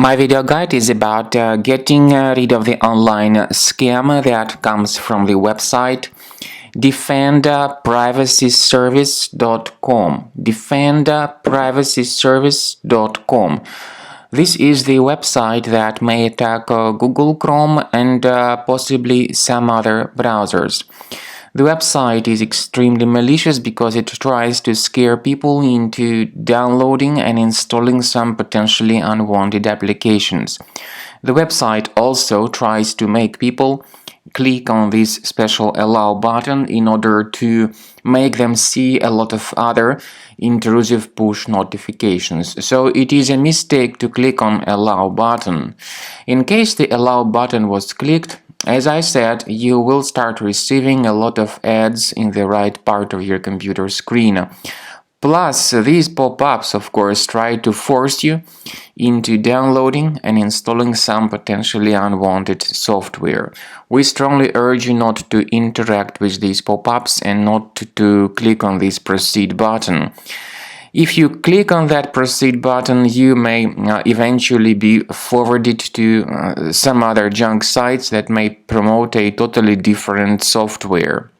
My video guide is about getting rid of the online scam that comes from the website defenderprivacyservice.com. defenderprivacyservice.com. This is the website that may attack Google Chrome and possibly some other browsers. The website is extremely malicious because it tries to scare people into downloading and installing some potentially unwanted applications. The website also tries to make people click on this special allow button in order to make them see a lot of other intrusive push notifications. So it is a mistake to click on allow button. In case the allow button was clicked, as I said, you will start receiving a lot of ads in the right part of your computer screen. Plus, these pop-ups, of course, try to force you into downloading and installing some potentially unwanted software. We strongly urge you not to interact with these pop-ups and not to click on this proceed button. If you click on that proceed button, you may eventually be forwarded to some other junk sites that may promote a totally different software.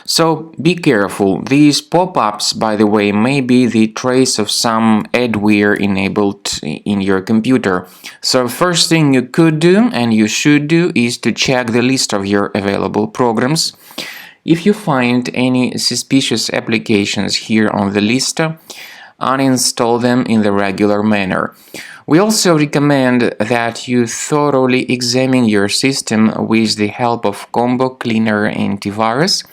So be careful. These pop-ups, by the way, may be the trace of some adware enabled in your computer. So first thing you could do and you should do is to check the list of your available programs. If you find any suspicious applications here on the list, uninstall them in the regular manner. We also recommend that you thoroughly examine your system with the help of Combo Cleaner Antivirus.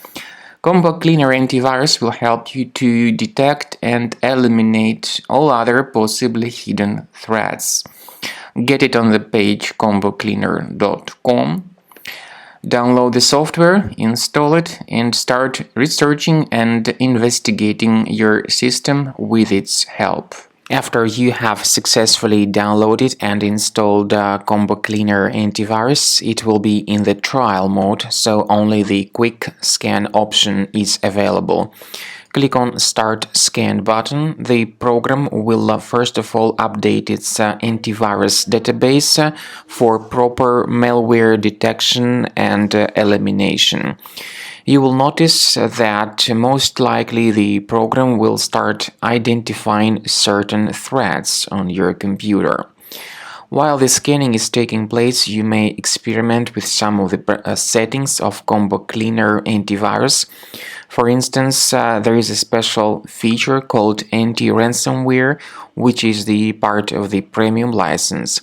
Combo Cleaner Antivirus will help you to detect and eliminate all other possibly hidden threats. Get it on the page combocleaner.com. Download the software, install it, and start researching and investigating your system with its help. After you have successfully downloaded and installed Combo Cleaner Antivirus, it will be in the trial mode, so only the quick scan option is available. Click on Start Scan button. The program will first of all update its antivirus database for proper malware detection and elimination. You will notice that most likely the program will start identifying certain threats on your computer. While the scanning is taking place, you may experiment with some of the settings of Combo Cleaner Antivirus. For instance, there is a special feature called Anti-Ransomware, which is the part of the premium license.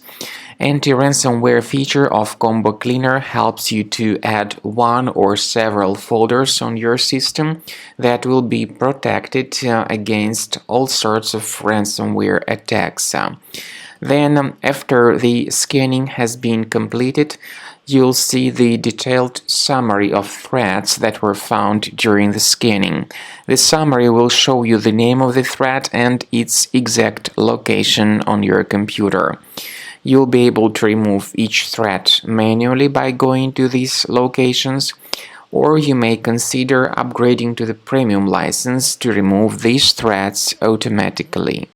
Anti-ransomware feature of Combo Cleaner helps you to add one or several folders on your system that will be protected against all sorts of ransomware attacks. Then, after the scanning has been completed, you'll see the detailed summary of threats that were found during the scanning. The summary will show you the name of the threat and its exact location on your computer. You'll be able to remove each threat manually by going to these locations, or you may consider upgrading to the premium license to remove these threats automatically.